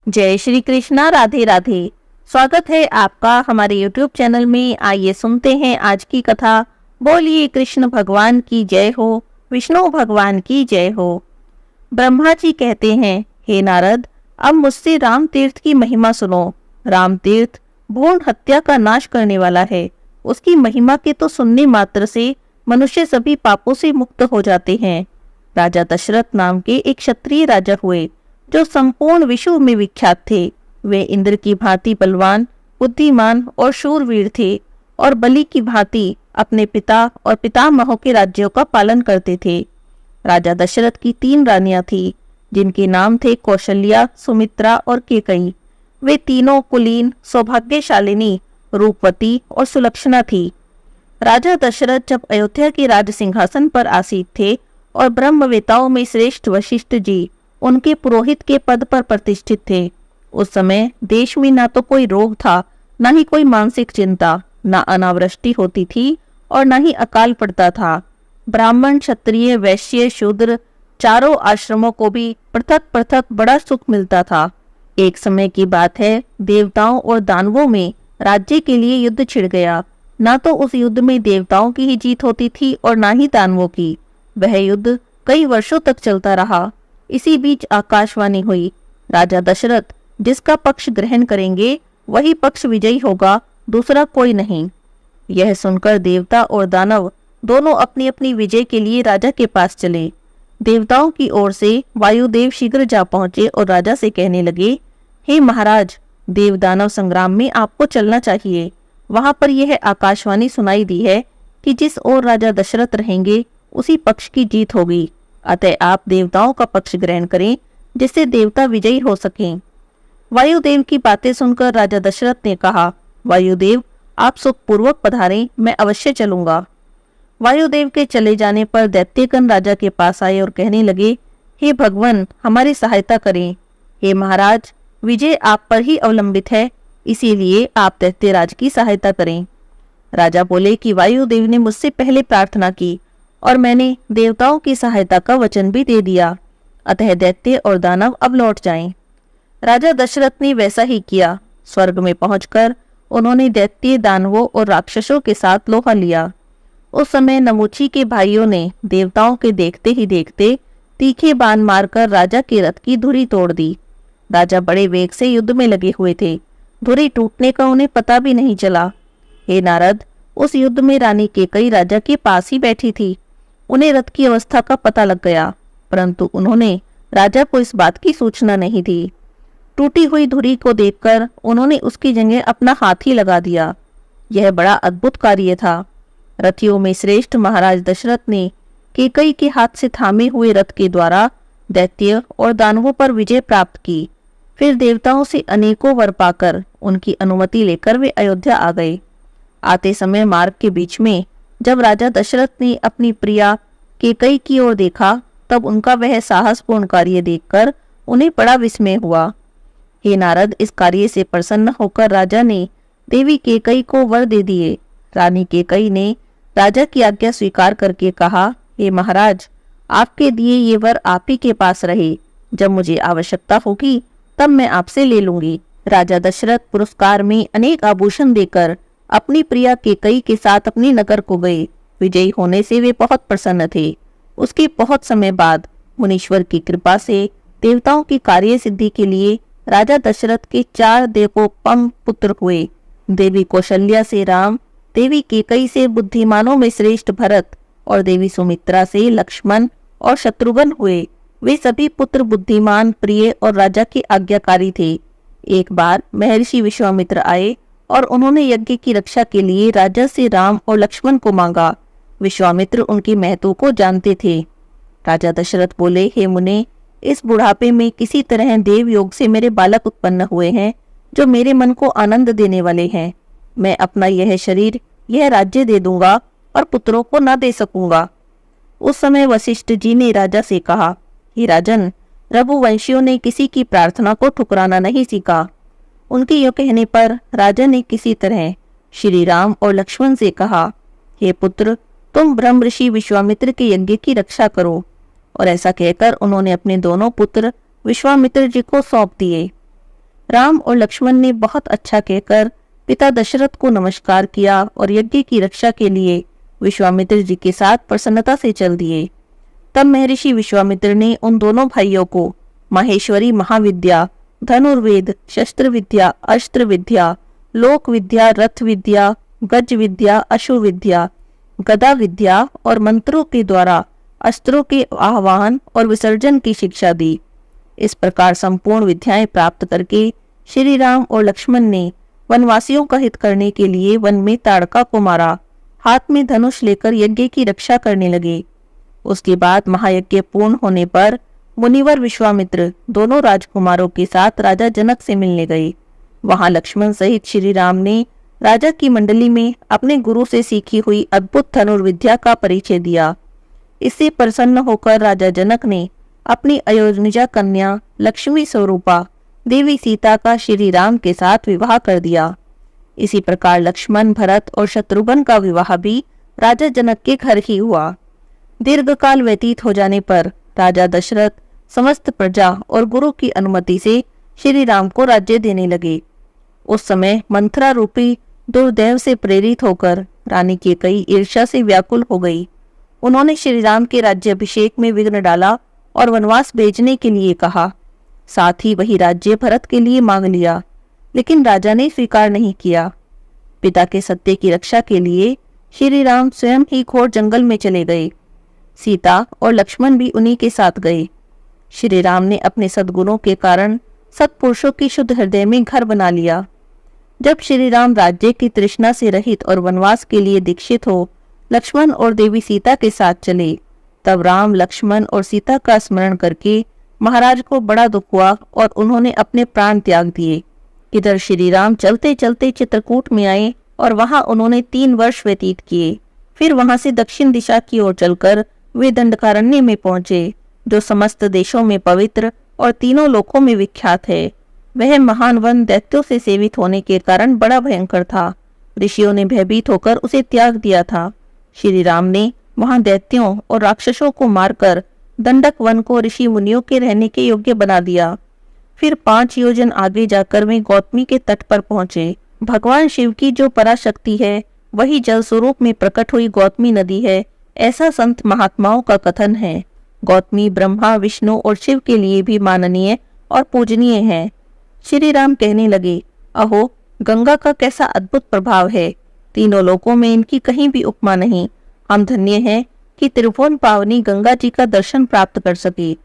जय श्री कृष्णा। राधे राधे। स्वागत है आपका हमारे YouTube चैनल में। आइए सुनते हैं आज की कथा। बोलिए कृष्ण भगवान की जय हो, विष्णु भगवान की जय हो। ब्रह्मा जी कहते हैं, हे नारद, अब मुझसे राम तीर्थ की महिमा सुनो। राम तीर्थ भ्रूण हत्या का नाश करने वाला है। उसकी महिमा के तो सुनने मात्र से मनुष्य सभी पापों से मुक्त हो जाते हैं। राजा दशरथ नाम के एक क्षत्रिय राजा हुए जो संपूर्ण विश्व में विख्यात थे। वे इंद्र की भांति बलवान, बुद्धिमान और शूरवीर थे और बलि की भांति अपने पिता और पितामहों के राज्यों का पालन करते थे। राजा दशरथ की 3 रानियां थीं, जिनके नाम थे कौशल्या, सुमित्रा और केकई। वे तीनों कुलीन, सौभाग्यशालिनी, रूपवती और सुलक्षणा थी। राजा दशरथ जब अयोध्या के राज सिंहासन पर आसीन थे और ब्रह्मवेताओं में श्रेष्ठ वशिष्ठ जी उनके पुरोहित के पद पर प्रतिष्ठित थे, उस समय देश में ना तो कोई रोग था, ना ही कोई मानसिक चिंता, ना अनावृष्टि होती थी और ना ही अकाल पड़ता था। ब्राह्मण, क्षत्रिय, वैश्य, शूद्र चारों आश्रमों को भी पृथक पृथक बड़ा सुख मिलता था। एक समय की बात है, देवताओं और दानवों में राज्य के लिए युद्ध छिड़ गया। ना तो उस युद्ध में देवताओं की ही जीत होती थी और ना ही दानवों की। वह युद्ध कई वर्षों तक चलता रहा। इसी बीच आकाशवाणी हुई, राजा दशरथ जिसका पक्ष ग्रहण करेंगे वही पक्ष विजयी होगा, दूसरा कोई नहीं। यह सुनकर देवता और दानव दोनों अपनी अपनी विजय के लिए राजा के पास चले। देवताओं की ओर से वायुदेव शीघ्र जा पहुंचे और राजा से कहने लगे, हे महाराज, देव दानव संग्राम में आपको चलना चाहिए। वहां पर यह आकाशवाणी सुनाई दी है कि जिस ओर राजा दशरथ रहेंगे उसी पक्ष की जीत होगी। अतः आप देवताओं का पक्ष ग्रहण करें, जिससे देवता विजयी हो सकें। वायुदेव की बातें सुनकर राजा दशरथ ने कहा, वायुदेव आप सुखपूर्वक पधारें, मैं अवश्य चलूंगा। वायुदेव के चले जाने पर दैत्यगण राजा के पास आए और कहने लगे, हे भगवान, हमारी सहायता करें। हे महाराज, विजय आप पर ही अवलंबित है, इसीलिए आप दैत्यराज की सहायता करें। राजा बोले कि वायुदेव ने मुझसे पहले प्रार्थना की और मैंने देवताओं की सहायता का वचन भी दे दिया, अतः दैत्य और दानव अब लौट जाएं। राजा दशरथ ने वैसा ही किया। स्वर्ग में पहुंचकर उन्होंने दैत्य, दानवों और राक्षसों के साथ लोहा लिया। उस समय नमुची के भाइयों ने देवताओं के देखते ही देखते तीखे बाण मारकर राजा के रथ की धुरी तोड़ दी। राजा बड़े वेग से युद्ध में लगे हुए थे। धुरी टूटने का उन्हें पता भी नहीं चला। हे नारद, उस युद्ध में रानी केकई राजा के पास ही बैठी थी। उन्हें रथ की अवस्था का पता लग गया, परंतु उन्होंने राजा को इस बात की सूचना नहीं दी। टूटी हुई धुरी को देखकर उन्होंने उसकी जगह अपना हाथ ही लगा दिया। यह बड़ा अद्भुत कार्य था। रथियों में श्रेष्ठ महाराज दशरथ ने केकई के हाथ से थामे हुए रथ के द्वारा दैत्य और दानवों पर विजय प्राप्त की। फिर देवताओं से अनेकों वर पाकर उनकी अनुमति लेकर वे अयोध्या आ गए। आते समय मार्ग के बीच में जब राजा दशरथ ने अपनी प्रिया केकई की ओर देखा, तब उनका वह साहसपूर्ण कार्य देखकर उन्हें बड़ा विस्मय हुआ। हे नारद, इस कार्य से प्रसन्न होकर राजा ने देवी केकई को वर दे दिए। रानी केकई ने राजा की आज्ञा स्वीकार करके कहा, हे महाराज, आपके दिए ये वर आप ही के पास रहे। जब मुझे आवश्यकता होगी तब मैं आपसे ले लूंगी। राजा दशरथ पुरस्कार में अनेक आभूषण देकर अपनी प्रिया केकई के साथ अपने नगर को गए। विजयी होने से वे बहुत प्रसन्न थे। उसके बहुत समय बाद मुनीश्वर की कृपा से देवताओं की कार्य सिद्धि के लिए राजा दशरथ के 4 देवोपम पुत्र हुए। देवी कौशल्या से राम, देवी केकई से बुद्धिमानों में श्रेष्ठ भरत और देवी सुमित्रा से लक्ष्मण और शत्रुघ्न हुए। वे सभी पुत्र बुद्धिमान, प्रिय और राजा के आज्ञाकारी थे। एक बार महर्षि विश्वामित्र आए और उन्होंने यज्ञ की रक्षा के लिए राजा से राम और लक्ष्मण को मांगा। विश्वामित्र उनकी महत्व को जानते थे। राजा दशरथ बोले, हे मुने, इस बुढ़ापे में किसी तरह देव योग से मेरे बालक उत्पन्न हुए हैं, जो मेरे मन को आनंद देने वाले हैं। मैं अपना यह शरीर, यह राज्य दे दूंगा और पुत्रों को न दे सकूंगा। उस समय वशिष्ठ जी ने राजा से कहा, हे राजन, रघुवंशियों ने किसी की प्रार्थना को ठुकराना नहीं सीखा। उनके यह कहने पर राजा ने किसी तरह श्री राम और लक्ष्मण से कहा, हे पुत्र, तुम ब्रह्म ऋषि विश्वामित्र के यज्ञ की रक्षा करो। और ऐसा कहकर उन्होंने अपने दोनों पुत्र विश्वामित्र जी को सौंप दिए। राम और लक्ष्मण ने बहुत अच्छा कहकर पिता दशरथ को नमस्कार किया और यज्ञ की रक्षा के लिए विश्वामित्र जी के साथ प्रसन्नता से चल दिए। तब महर्षि विश्वामित्र ने उन दोनों भाइयों को माहेश्वरी महाविद्या, धनुर्वेद, शस्त्र विद्या, अस्त्र विद्या, लोक विद्या, रथ विद्या, गज विद्या, अश्व विद्या, गदा विद्या और मंत्रों के द्वारा अस्त्रों के आह्वान और विसर्जन की शिक्षा दी। इस प्रकार संपूर्ण विद्याएं प्राप्त करके श्री राम और लक्ष्मण ने वनवासियों का हित करने के लिए वन में ताड़का को मारा, हाथ में धनुष लेकर यज्ञ की रक्षा करने लगे। उसके बाद महायज्ञ पूर्ण होने पर मुनिवर विश्वामित्र दोनों राजकुमारों के साथ राजा जनक से मिलने गए। वहां लक्ष्मण सहित श्री राम ने राजा की मंडली में अपने गुरु से सीखी हुई अद्भुत धनुर्विद्या का परिचय दिया। इससे प्रसन्न होकर राजा जनक ने अपनी अयोनिजा कन्या लक्ष्मी स्वरूपा देवी सीता का श्री राम के साथ विवाह कर दिया। इसी प्रकार लक्ष्मण, भरत और शत्रुघ्न का विवाह भी राजा जनक के घर ही हुआ। दीर्घकाल व्यतीत हो जाने पर राजा दशरथ समस्त प्रजा और गुरु की अनुमति से श्री राम को राज्य देने लगे। उस समय मंथरा रूपी दुर्दैव से प्रेरित होकर रानी कैकेयी ईर्ष्या से व्याकुल हो गई। उन्होंने श्री राम के राज्याभिषेक में विघ्न डाला और वनवास भेजने के लिए कहा। साथ ही वही राज्य भरत के लिए मांग लिया, लेकिन राजा ने स्वीकार नहीं किया। पिता के सत्य की रक्षा के लिए श्री राम स्वयं ही घोर जंगल में चले गए। सीता और लक्ष्मण भी उन्हीं के साथ गए। श्री राम ने अपने सद्गुणों के कारण सत्पुरुषों की शुद्ध हृदय में घर बना लिया। जब श्री राम राज्य की तृष्णा से रहित और वनवास के लिए दीक्षित हो लक्ष्मण और देवी सीता के साथ चले, तब राम, लक्ष्मण और सीता का स्मरण करके महाराज को बड़ा दुख हुआ और उन्होंने अपने प्राण त्याग दिए। इधर श्री राम चलते चलते चित्रकूट में आए और वहां उन्होंने 3 वर्ष व्यतीत किए। फिर वहां से दक्षिण दिशा की ओर चलकर वे दंडकारण्य में पहुंचे, जो समस्त देशों में पवित्र और तीनों लोकों में विख्यात है। वह महान वन दैत्यों से सेवित होने के कारण बड़ा भयंकर था। ऋषियों ने भयभीत होकर उसे त्याग दिया था। श्री राम ने वहां दैत्यों और राक्षसों को मारकर दंडक वन को ऋषि मुनियों के रहने के योग्य बना दिया। फिर 5 योजन आगे जाकर वे गौतमी के तट पर पहुंचे। भगवान शिव की जो पराशक्ति है वही जल स्वरूप में प्रकट हुई गौतमी नदी है, ऐसा संत महात्माओं का कथन है। गौतमी ब्रह्मा, विष्णु और शिव के लिए भी माननीय और पूजनीय है। श्री राम कहने लगे, अहो, गंगा का कैसा अद्भुत प्रभाव है। तीनों लोकों में इनकी कहीं भी उपमा नहीं। हम धन्य हैं कि त्रिभुवन पावनी गंगा जी का दर्शन प्राप्त कर सके।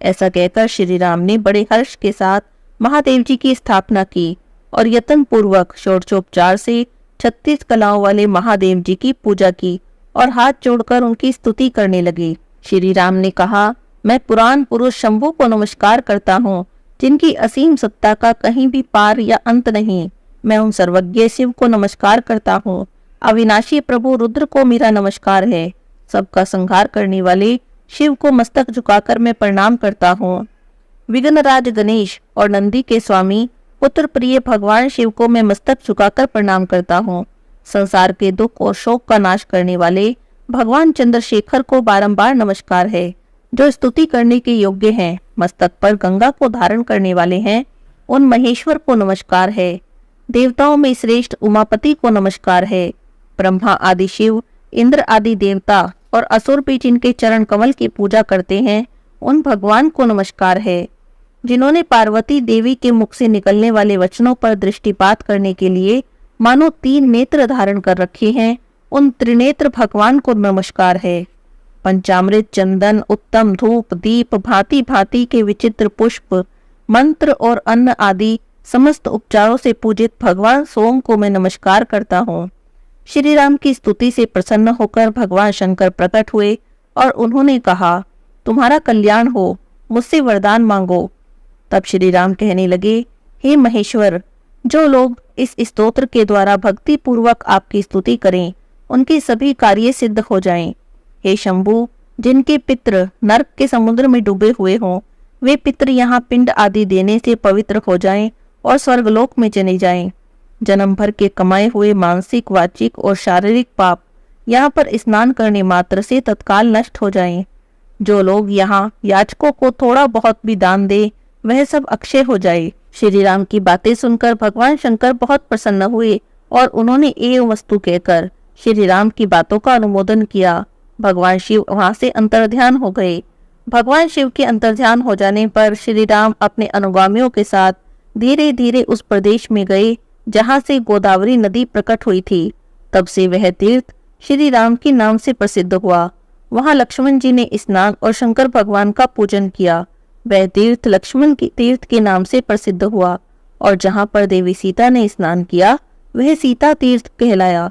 ऐसा कहकर श्री राम ने बड़े हर्ष के साथ महादेव जी की स्थापना की और यत्न पूर्वक षोडशोपचार से 36 कलाओं वाले महादेव जी की पूजा की और हाथ जोड़कर उनकी स्तुति करने लगे। श्री राम ने कहा, मैं पुराण पुरुष शंभु को नमस्कार करता हूँ, जिनकी असीम सत्ता का कहीं भी पार या अंत नहीं। मैं उन सर्वज्ञ शिव को नमस्कार करता हूँ। अविनाशी प्रभु रुद्र को मेरा नमस्कार है। सबका संहार करने वाले शिव को मस्तक झुकाकर मैं प्रणाम करता हूँ। विघ्नराज गणेश और नंदी के स्वामी पुत्र प्रिय भगवान शिव को मैं मस्तक झुकाकर प्रणाम करता हूँ। संसार के दुख और शोक का नाश करने वाले भगवान चंद्रशेखर को बारंबार नमस्कार है, जो स्तुति करने के योग्य हैं। मस्तक पर गंगा को धारण करने वाले हैं, उन महेश्वर को नमस्कार है। देवताओं में श्रेष्ठ उमापति को नमस्कार है। ब्रह्मा आदि शिव, इंद्र आदि देवता और असुर भी जिनके चरण कमल की पूजा करते हैं, उन भगवान को नमस्कार है। जिन्होंने पार्वती देवी के मुख से निकलने वाले वचनों पर दृष्टिपात करने के लिए मानो 3 नेत्र धारण कर रखे हैं, उन त्रिनेत्र भगवान को नमस्कार है। पंचामृत, चंदन, उत्तम धूप, दीप, भांति भांति के विचित्र पुष्प, मंत्र और अन्न आदि समस्त उपचारों से पूजित भगवान सोम को मैं नमस्कार करता हूँ। श्री राम की स्तुति से प्रसन्न होकर भगवान शंकर प्रकट हुए और उन्होंने कहा, तुम्हारा कल्याण हो, मुझसे वरदान मांगो। तब श्री राम कहने लगे, हे महेश्वर, जो लोग इस स्तोत्र के द्वारा भक्ति पूर्वक आपकी स्तुति करें, उनके सभी कार्य सिद्ध हो जाएं। हे शंभु, जिनके पितृ नरक के समुद्र में डूबे हुए हों, वे पितृ यहाँ पिंड आदि देने से पवित्र हो जाएं और स्वर्गलोक में चले जाएं। जन्म भर के कमाए हुए मानसिक, वाचिक और शारीरिक पाप यहाँ पर स्नान करने मात्र से तत्काल नष्ट हो जाएं। जो लोग यहाँ याचकों को थोड़ा बहुत भी दान दे, वह सब अक्षय हो जाए। श्री राम की बातें सुनकर भगवान शंकर बहुत प्रसन्न हुए और उन्होंने एवं वस्तु कहकर श्री राम की बातों का अनुमोदन किया। भगवान शिव वहां से अंतर्ध्यान हो गए। भगवान शिव के अंतर्ध्यान हो जाने पर श्री राम अपने अनुगामियों के साथ धीरे धीरे उस प्रदेश में गए जहां से गोदावरी नदी प्रकट हुई थी। तब से वह तीर्थ श्री राम के नाम से प्रसिद्ध हुआ। वहां लक्ष्मण जी ने स्नान और शंकर भगवान का पूजन किया। वह तीर्थ लक्ष्मण के तीर्थ के नाम से प्रसिद्ध हुआ और जहां पर देवी सीता ने स्नान किया वह सीता तीर्थ कहलाया।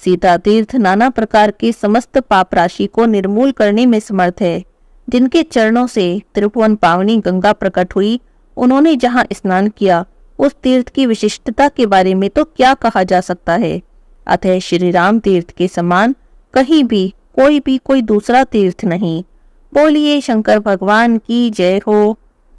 सीता तीर्थ नाना प्रकार के समस्त पाप राशि को निर्मूल करने में समर्थ है। जिनके चरणों से त्रिभुवन पावनी गंगा प्रकट हुई, उन्होंने जहां स्नान किया उस तीर्थ की विशिष्टता के बारे में तो क्या कहा जा सकता है। अतः श्री राम तीर्थ के समान कहीं भी कोई दूसरा तीर्थ नहीं। बोलिए शंकर भगवान की जय हो।